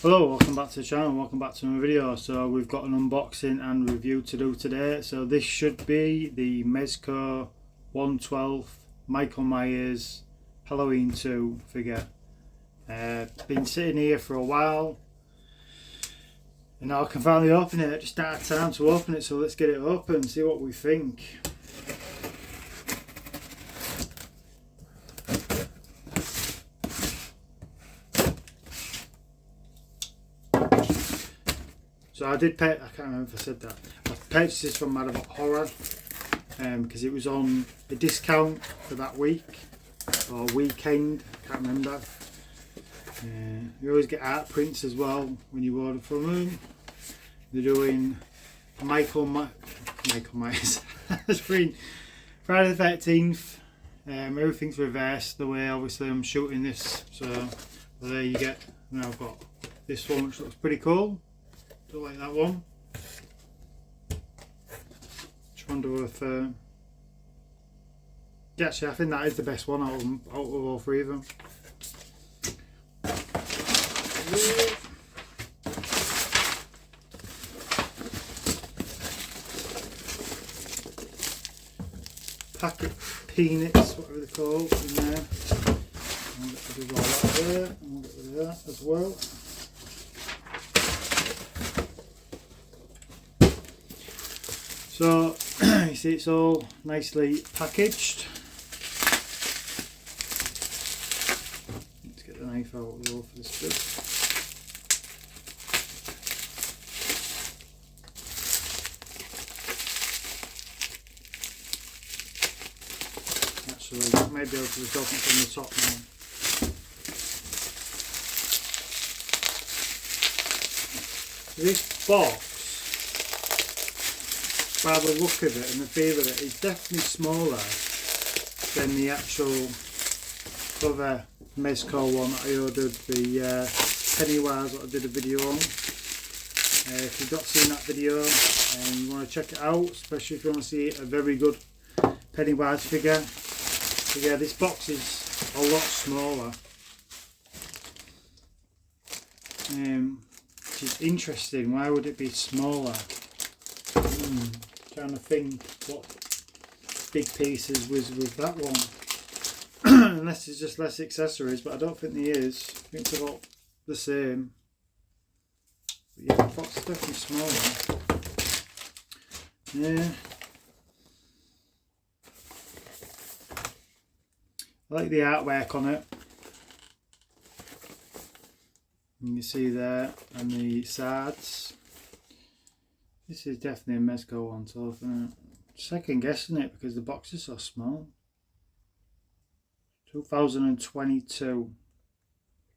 Hello, welcome back to the channel, welcome back to my video. So we've got an unboxing and review to do today. So this should be the Mezco 112 Michael Myers Halloween 2 figure. Been sitting here for a while and now I can finally open it. I just don't have time to open it, so let's get it open, see what we think. So I did pay, I can't remember if I said that. I purchased this from Mad About Horror because it was on a discount for that week or weekend, I can't remember. You always get art prints as well when you order from them. They're doing Michael Myers. It's been Friday the 13th. Everything's reversed the way obviously I'm shooting this. So well, there you get. Now I've got this one which looks pretty cool. Do like that one. Just wonder if yeah, actually I think that is the best one out of all three of them. Packet peanuts, whatever they're called, in there. I'll get rid of all that there, and we'll get rid of that as well. So you see it's all nicely packaged. Let's get the knife out of the roll for this bit. Actually, I may be able to just open it from the top now. This box, by the look of it and the feel of it, is definitely smaller than the actual other Mezco one that I ordered, the Pennywise that I did a video on. If you've not seen that video and you want to check it out, especially if you want to see a very good Pennywise figure. So yeah, this box is a lot smaller. Which is interesting. Why would it be smaller? Trying to think what big pieces was with that one. Unless it's just less accessories, but I don't think there is. I think it's about the same. But yeah, the box is definitely smaller. Yeah. I like the artwork on it. And you see there, and the sides. This is definitely a Mezco one, so I'm second guessing it because the box is so small. 2022.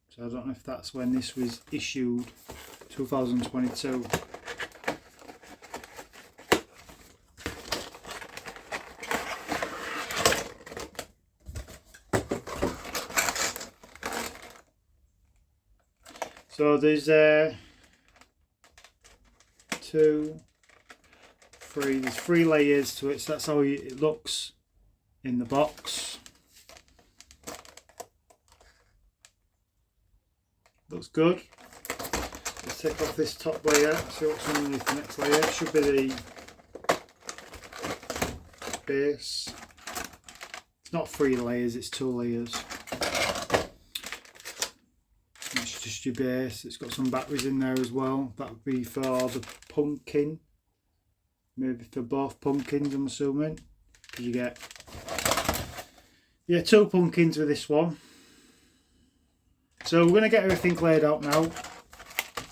So I don't know if that's when this was issued. 2022. So there's there's three layers to it, so that's how it looks in the box. Looks good. Let's take off this top layer, see what's underneath the next layer. It should be the base. It's not 3 layers, it's 2 layers. It's just your base. It's got some batteries in there as well. That would be for the pumpkin. Maybe for both pumpkins, I'm assuming. Because you get 2 pumpkins with this one. So we're going to get everything laid out now.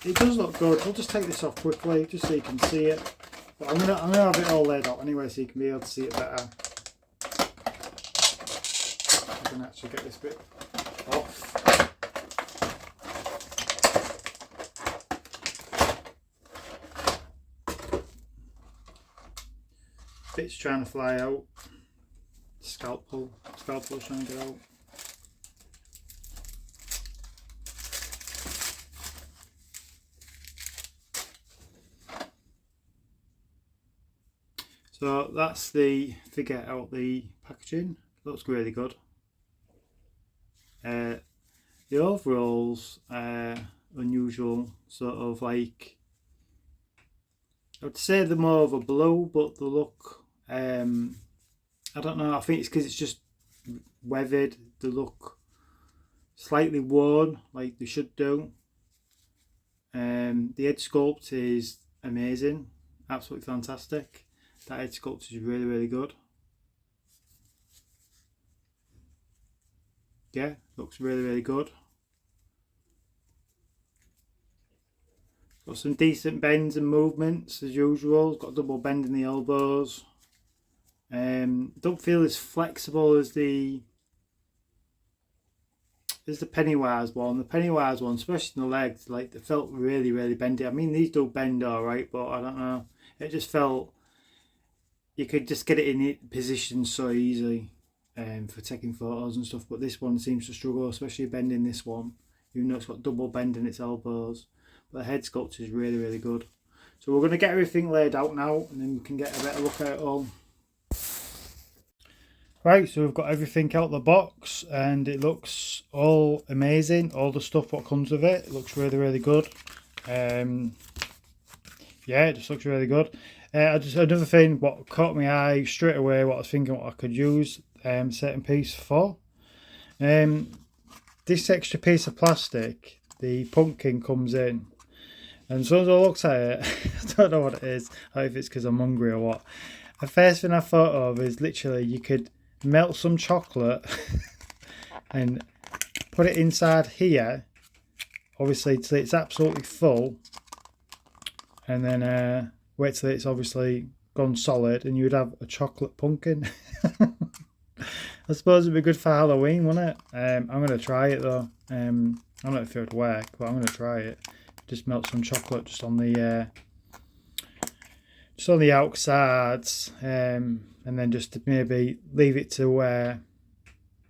It does look good. I'll just take this off quickly just so you can see it. But I'm gonna have it all laid out anyway so you can be able to see it better. I can actually get this bit off. Bit's trying to fly out. Scalpel's trying to get out. So that's the figure out the packaging. Looks really good. The overalls are unusual sort of like, I would say they're more of a blue, but they look, I don't know, I think it's because it's just weathered. They look slightly worn, like they should do. The head sculpt is amazing, absolutely fantastic. That head sculpt is really, really good. Yeah, looks really, really good. Got some decent bends and movements as usual. Got a double bend in the elbows. Don't feel as flexible as the Pennywise one. The Pennywise one, especially in the legs, like they felt really, really bendy. I mean, these do bend all right, but I don't know. It just felt you could just get it in position so easy for taking photos and stuff. But this one seems to struggle, especially bending this one. Even though it's got double bend in its elbows. But the head sculpt is really, really good. So we're going to get everything laid out now, and then we can get a better look at it all. Right, so we've got everything out of the box, and it looks all amazing. All the stuff what comes with it, it looks really, really good. Yeah, it just looks really good. Another thing, what caught my eye straight away, what I was thinking, what I could use certain piece for. This extra piece of plastic, the pumpkin comes in, and as soon as I looked at it, I don't know what it is. I don't know if it's because I'm hungry or what. The first thing I thought of is literally you could melt some chocolate and put it inside here, obviously till it's absolutely full, and then wait till it's obviously gone solid, and you'd have a chocolate pumpkin. I suppose it'd be good for Halloween, wouldn't it? I'm going to try it though. I don't know if it would work, but I'm going to try it. Just melt some chocolate just on the outsides, and then just maybe leave it to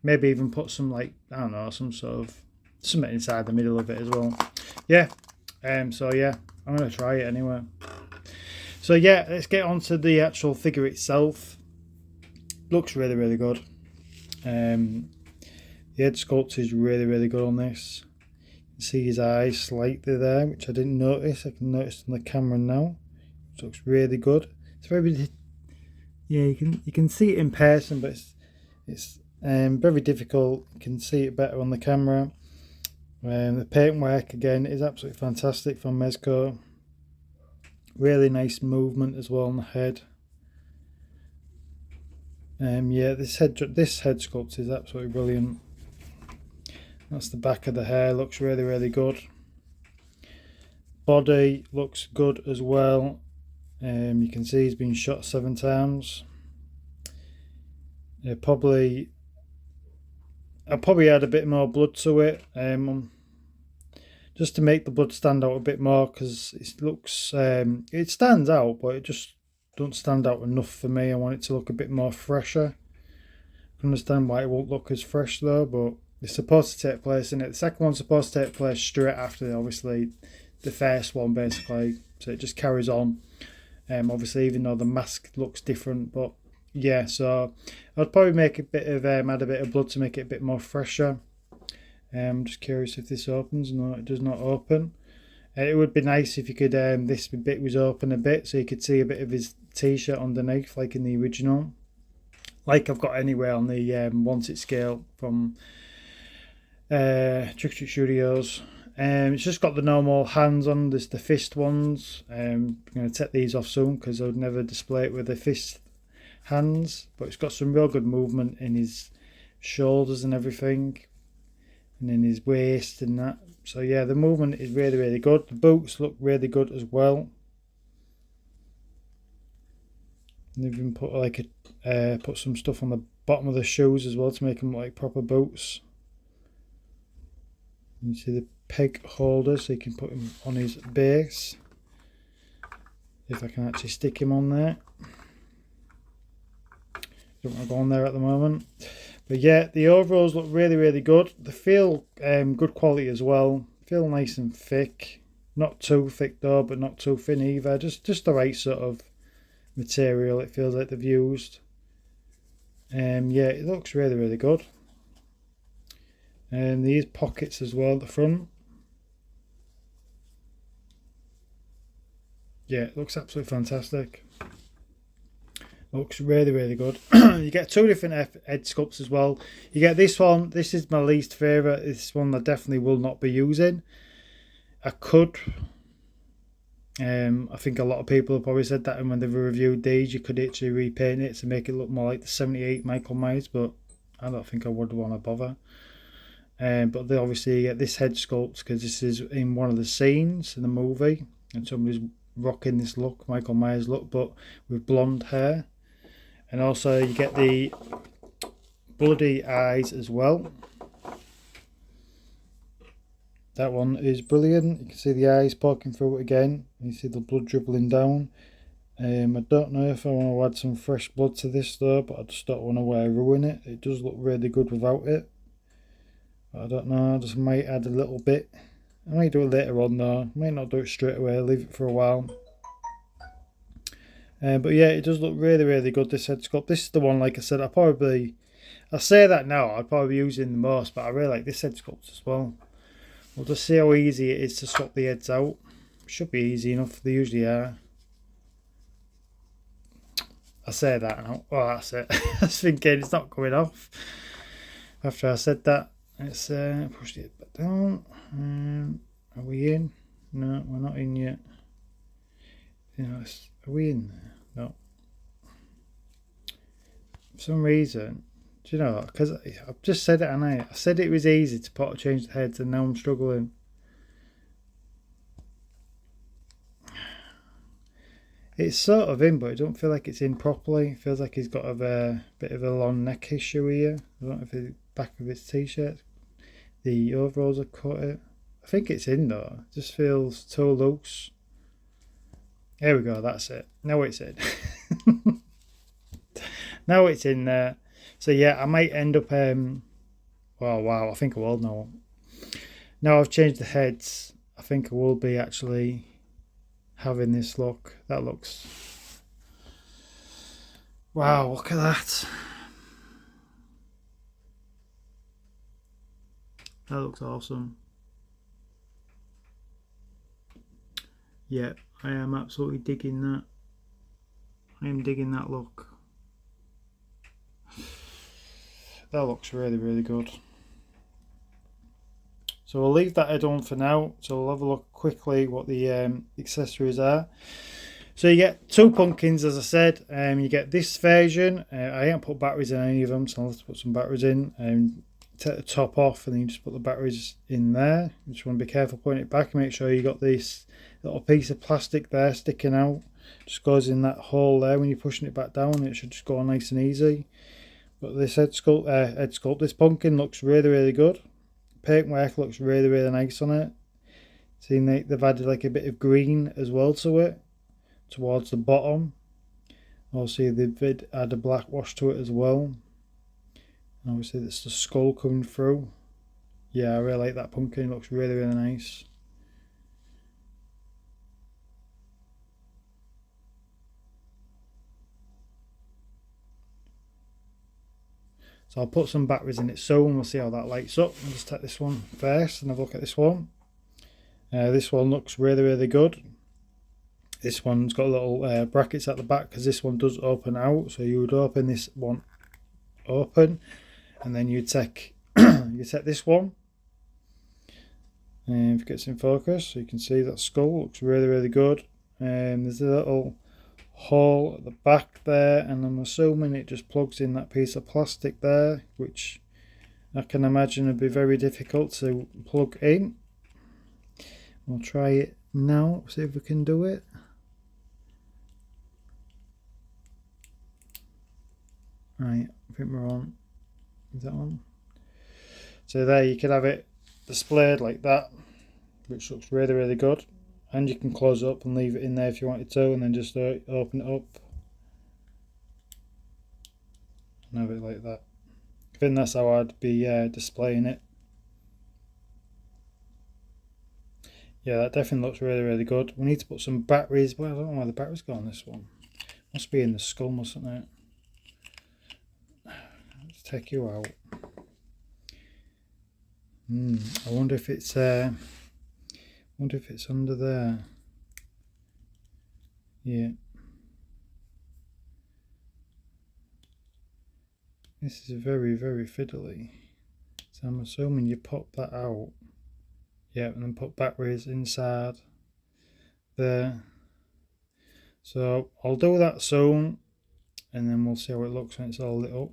maybe even put some, like, I don't know, some sort of something inside the middle of it as well. Yeah. So yeah, I'm going to try it anyway. So yeah, let's get on to the actual figure itself. Looks really, really good. The head sculpt is really, really good on this. You can see his eyes slightly there, which I didn't notice. I can notice on the camera now. It looks really good. It's very, yeah, you can see it in person, but it's very difficult. You can see it better on the camera. The paintwork again is absolutely fantastic from Mezco. Really nice movement as well on the head. Yeah, this head sculpt is absolutely brilliant. That's the back of the hair, looks really, really good. Body looks good as well. You can see he's been shot 7 times. I probably add a bit more blood to it, just to make the blood stand out a bit more, because it looks it stands out, but it just don't stand out enough for me. I want it to look a bit more fresher. I can understand why it won't look as fresh though, but it's supposed to take place in it. The second one's supposed to take place straight after, obviously, the first one, basically. So it just carries on. Obviously, even though the mask looks different, but yeah. So I'd probably make a bit of add a bit of blood to make it a bit more fresher. I'm just curious if this opens. No, it does not open. It would be nice if you could this bit was open a bit, so you could see a bit of his t-shirt underneath, like in the original, like I've got anywhere on the wanted scale from Trick Trick Studios. It's just got the normal hands on. There's the fist ones. I'm going to take these off soon because I would never display it with the fist hands, but it's got some real good movement in his shoulders and everything, and in his waist and that. So yeah, the movement is really, really good. The boots look really good as well. And they've even put like put some stuff on the bottom of the shoes as well to make them like proper boots. You see the peg holder, so you can put him on his base. If I can actually stick him on there. Don't want to go on there at the moment. But yeah, the overalls look really, really good. They feel good quality as well. Feel nice and thick. Not too thick though, but not too thin either. Just the right sort of material it feels like they've used. Yeah, it looks really, really good. And these pockets as well at the front. Yeah, it looks absolutely fantastic. Looks really, really good. You get two different head sculpts as well. You get this one. This is my least favourite. This one I definitely will not be using. I could. I think a lot of people have probably said that, and when they've reviewed these, you could actually repaint it to make it look more like the 78 Michael Myers, but I don't think I would want to bother. But they obviously get this head sculpt because this is in one of the scenes in the movie, and somebody's rocking this look, Michael Myers look, but with blonde hair. And also you get the bloody eyes as well. That one is brilliant. You can see the eyes poking through it again. You see the blood dribbling down. I don't know if I want to add some fresh blood to this though, but I just don't want to ruin it. It does look really good without it. But I don't know, I just might add a little bit. I might do it later on though. I might not do it straight away, leave it for a while. But yeah, it does look really, really good, this head sculpt. This is the one, like I said, I say that now, I'd probably be using the most, but I really like this head sculpt as well. We'll just see how easy it is to swap the heads out. Should be easy enough, they usually are. I say that now. Oh, that's it. I was thinking it's not coming off. After I said that, let's push it back down. Are we in? No, we're not in yet. Are we in there? No. For some reason, do you know what? Because I've just said it, and I said it was easy to change the heads, and now I'm struggling. It's sort of in, but I don't feel like it's in properly. It feels like he's got a bit of a long neck issue here. I don't know if the back of his t-shirt, the overalls are cut it. I think it's in though. It just feels too loose. There we go, that's it. Now it's in. Now it's in there. So yeah, I might end up oh wow, I think I will now. Now I've changed the heads, I think I will be actually having this look. That looks, wow, look at that. That looks awesome. Yeah, I am absolutely digging that. I am digging that look. That looks really, really good. So we'll leave that head on for now. So we'll have a look quickly what the accessories are. So you get two pumpkins, as I said. You get this version. I haven't put batteries in any of them, so I'll have to put some batteries in. Take the top off, and then you just put the batteries in there. You just want to be careful putting it back and make sure you got this little piece of plastic there sticking out. Just goes in that hole there when you're pushing it back down. It should just go nice and easy. But this head sculpt, this pumpkin looks really, really good. Paintwork looks really, really nice on it. See, they've added like a bit of green as well to it, towards the bottom. Also, they've added a black wash to it as well. And obviously, it's the skull coming through. Yeah, I really like that pumpkin. It looks really, really nice. So I'll put some batteries in it soon. We'll see how that lights up. I'll just take this one first and have a look at this one. This one looks really, really good. This one's got little brackets at the back because this one does open out. So you would open this one open, and then you take this one. And if it gets in focus, so you can see that skull looks really, really good. There's a little hole at the back there, and I'm assuming it just plugs in that piece of plastic there, which I can imagine would be very difficult to plug in. We'll try it now, see if we can do it. Right, I think we're on. Is that on? So there you can have it displayed like that, which looks really, really good. And you can close it up and leave it in there if you wanted to, and then just open it up and have it like that. I think that's how I'd be displaying it. Yeah, that definitely looks really, really good. We need to put some batteries. Well, I don't know where the batteries go on this one. Must be in the skull, mustn't it? Let's take you out. I wonder if it's under there. Yeah. This is very, very fiddly. So I'm assuming you pop that out. Yeah, and then put batteries inside there. So I'll do that soon, and then we'll see how it looks when it's all lit up.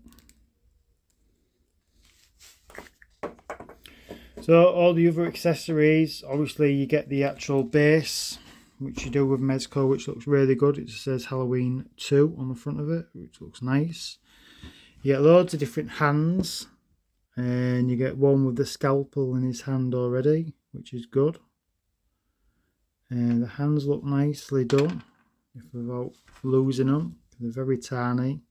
So all the other accessories, obviously you get the actual base, which you do with Mezco, which looks really good. It says Halloween 2 on the front of it, which looks nice. You get loads of different hands, and you get one with the scalpel in his hand already, which is good. And the hands look nicely done, if without losing them. They're very tiny.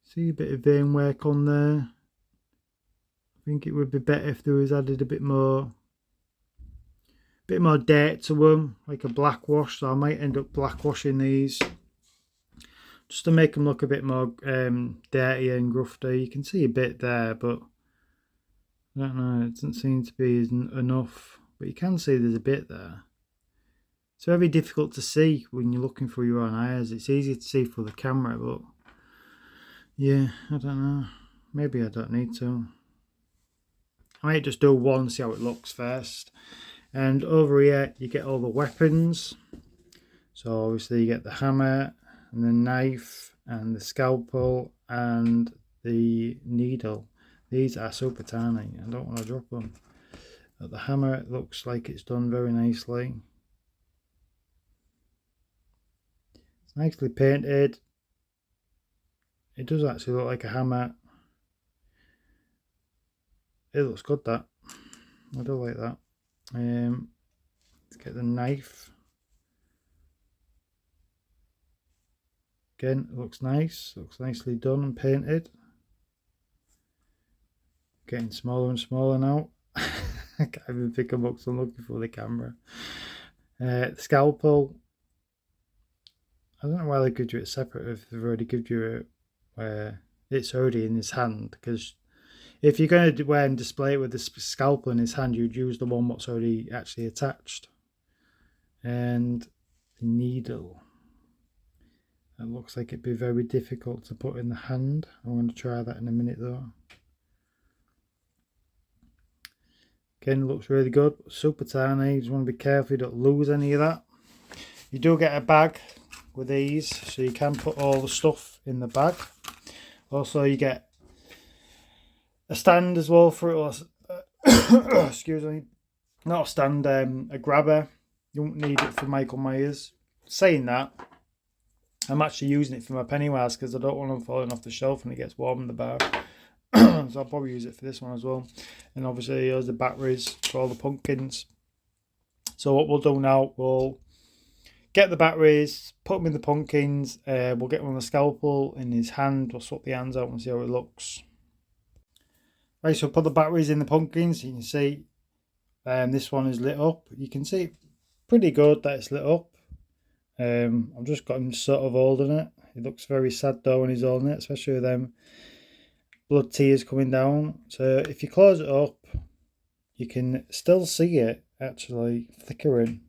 See a bit of vein work on there. I think it would be better if there was added a bit more dirt to them, like a black wash. So I might end up black washing these just to make them look a bit more dirty and grufty. You can see a bit there, but I don't know, it doesn't seem to be enough. But you can see there's a bit there. It's very difficult to see when you're looking through your own eyes. It's easy to see through the camera, but yeah, I don't know. Maybe I don't need to. I might just do one, see how it looks first. And over here, you get all the weapons. So obviously you get the hammer and the knife and the scalpel and the needle. These are super tiny. I don't want to drop them. But the hammer, it looks like it's done very nicely. It's nicely painted. It does actually look like a hammer. It looks good, that. I do like that. Let's get the knife. Again, it looks nice. Looks nicely done and painted. Getting smaller and smaller now. I can't even pick them up because I'm looking for the camera. The scalpel. I don't know why they give you it separate if they've already given you it where it's already in his hand, because if you're going to wear and display it with the scalpel in his hand, you'd use the one that's already actually attached. And the needle. It looks like it'd be very difficult to put in the hand. I'm going to try that in a minute though. Again, looks really good. Super tiny. You just want to be careful you don't lose any of that. You do get a bag with these, so you can put all the stuff in the bag. Also, you get a stand as well for it. Excuse me. Not a stand, a grabber. You won't need it for Michael Myers. Saying that, I'm actually using it for my Pennywise because I don't want them falling off the shelf when it gets warm in the bar. So I'll probably use it for this one as well. And obviously here's the batteries for all the pumpkins. So what we'll do now, we'll get the batteries, put them in the pumpkins. We'll get one on the scalpel in his hand. We'll swap the hands out and see how it looks. Right, so put the batteries in the pumpkins. You can see this one is lit up. You can see pretty good that it's lit up. I've just got him sort of holding it. He looks very sad though when he's holding it, especially with them blood tears coming down. So if you close it up, you can still see it actually flickering,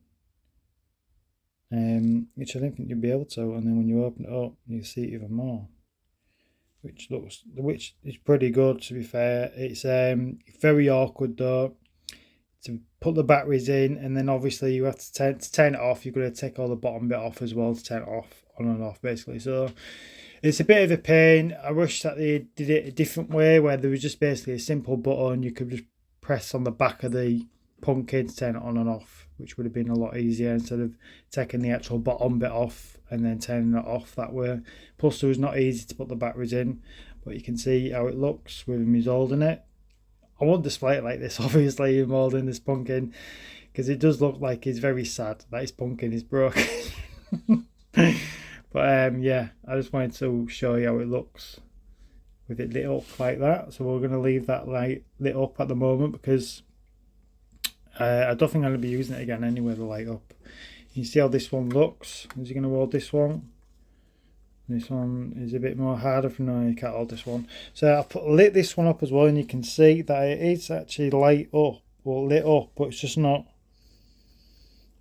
which I don't think you'll be able to. And then when you open it up, you see it even more, which is pretty good, to be fair. It's very awkward though to put the batteries in, and then obviously you have to turn it off. You've got to take all the bottom bit off as well to turn it off, on and off basically. So it's a bit of a pain. I wish that they did it a different way, where there was just basically a simple button you could just press on the back of the pumpkin to turn it on and off, which would have been a lot easier instead of taking the actual bottom bit off and then turning it off that way. Plus it was not easy to put the batteries in, but you can see how it looks with him holding it. I won't display it like this, obviously, him holding this pumpkin, because it does look like he's very sad that his pumpkin is broken. But yeah, I just wanted to show you how it looks with it lit up like that. So we're going to leave that light lit up at the moment, because I don't think I'm going to be using it again anyway, the light up. You can see how this one looks. Is he going to hold this one? This one is a bit more harder for no, you can't hold this one. So I lit this one up as well, and you can see that it is actually light up or lit up, but it's just not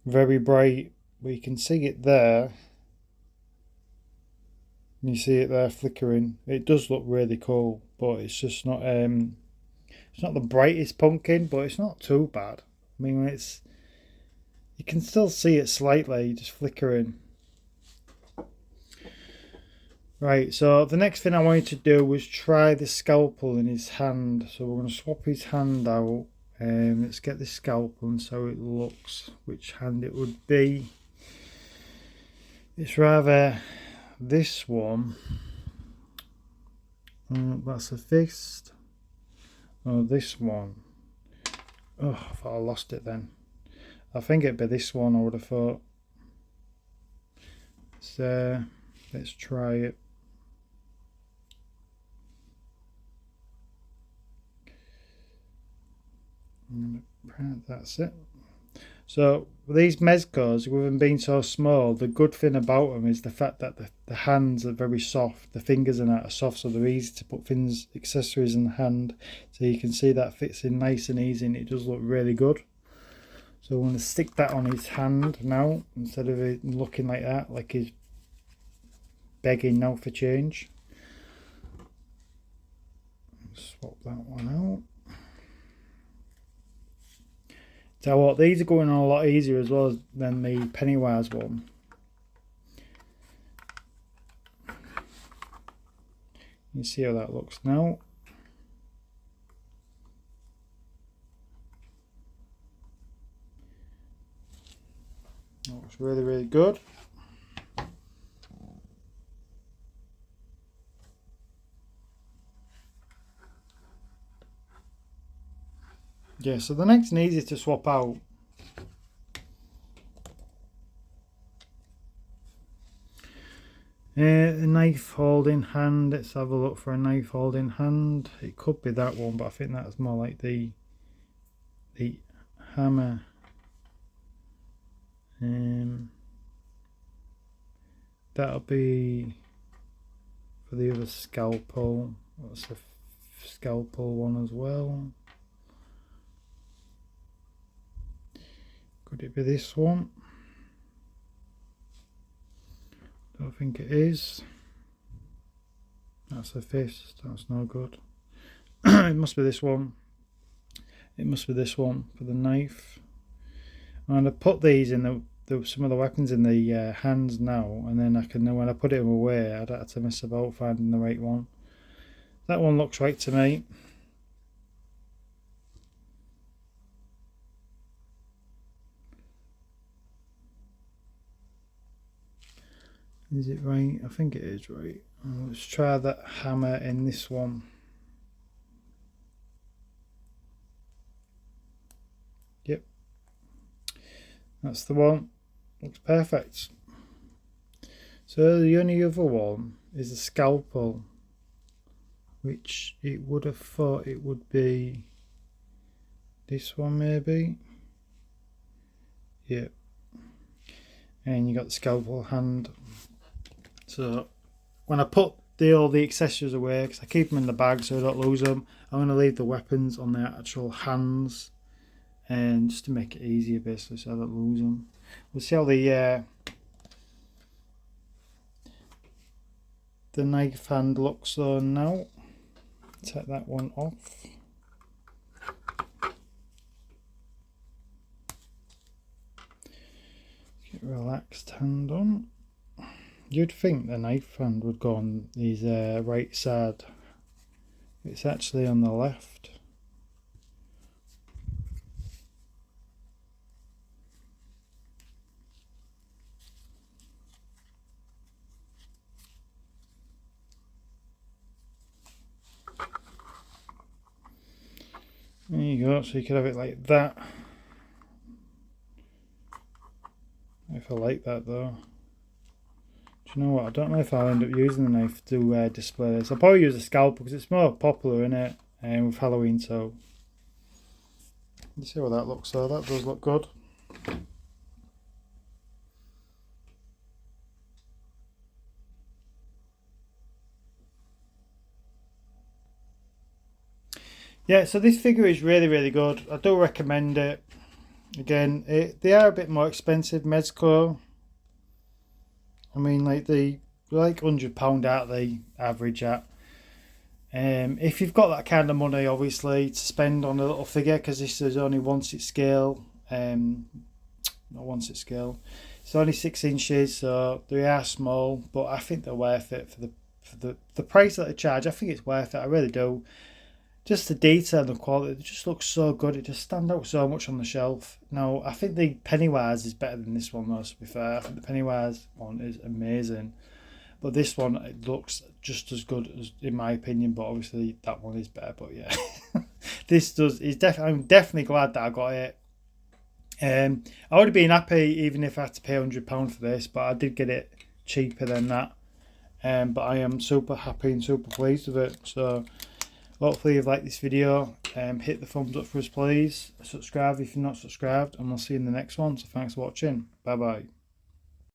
very bright, but you can see it there. You see it there flickering. It does look really cool, but it's just not it's not the brightest pumpkin, but it's not too bad. I mean, it's, you can still see it slightly just flickering. Right, so the next thing I wanted to do was try the scalpel in his hand. So we're going to swap his hand out. Let's get the scalpel and so it looks, which hand it would be. It's rather this one. That's a fist. Oh, this one. Oh, I thought I lost it then. I think it'd be this one, I would have thought. So let's try it. That's it. So these Mezcos, with them being so small, the good thing about them is the fact that the hands are very soft. The fingers are soft, so they're easy to put things, accessories in the hand. So you can see that fits in nice and easy, and it does look really good. So I'm going to stick that on his hand now, instead of it looking like that, like he's begging now for change. Swap that one out. So what, these are going on a lot easier as well than the Pennywise one. You see how that looks now. Looks really, really good. Yeah, so the next one easy to swap out. A knife holding hand. Let's have a look for a knife holding hand. It could be that one, but I think that's more like the hammer. That'll be for the other scalpel. That's a scalpel one as well. Could it be this one? Don't think it is. That's a fist. That's no good. It must be this one. It must be this one for the knife. I'm going to put these in some of the weapons in the hands now, and then I can, when I put it away, I don't have to mess about finding the right one. That one looks right to me. Is it right? I think it is right. Let's try that hammer in this one. Yep, that's the one. Looks perfect. So the only other one is a scalpel, which it would have thought it would be this one maybe. Yep. And you got the scalpel hand. So when I put all the accessories away, because I keep them in the bag so I don't lose them, I'm going to leave the weapons on their actual hands, and just to make it easier basically so I don't lose them. We'll see how the knife hand looks though now. Take that one off. Get relaxed hand on. You'd think the knife hand would go on his right side. It's actually on the left. There you go, so you could have it like that. If I like that though. Do you know what? I don't know if I'll end up using the knife to display this. I'll probably use a scalpel because it's more popular in it with Halloween. So you see how that looks. So that does look good. Yeah, so this figure is really, really good. I do recommend it. Again, they are a bit more expensive, Mezco. I mean, like they like £100 out the average at. If you've got that kind of money, obviously, to spend on a little figure, because this is only 1/6 scale, not 1/6 scale. It's only 6 inches, so they are small, but I think they're worth it for the price that they charge. I think it's worth it. I really do. Just the detail and the quality, it just looks so good. It just stands out so much on the shelf. Now, I think the Pennywise is better than this one, though, to be fair. I think the Pennywise one is amazing. But this one, it looks just as good as, in my opinion. But obviously, that one is better. But yeah, this does. I'm definitely glad that I got it. I would have been happy even if I had to pay £100 for this, but I did get it cheaper than that. But I am super happy and super pleased with it. So hopefully you've liked this video. Hit the thumbs up for us, please. Subscribe if you're not subscribed, and we'll see you in the next one. So thanks for watching. Bye bye.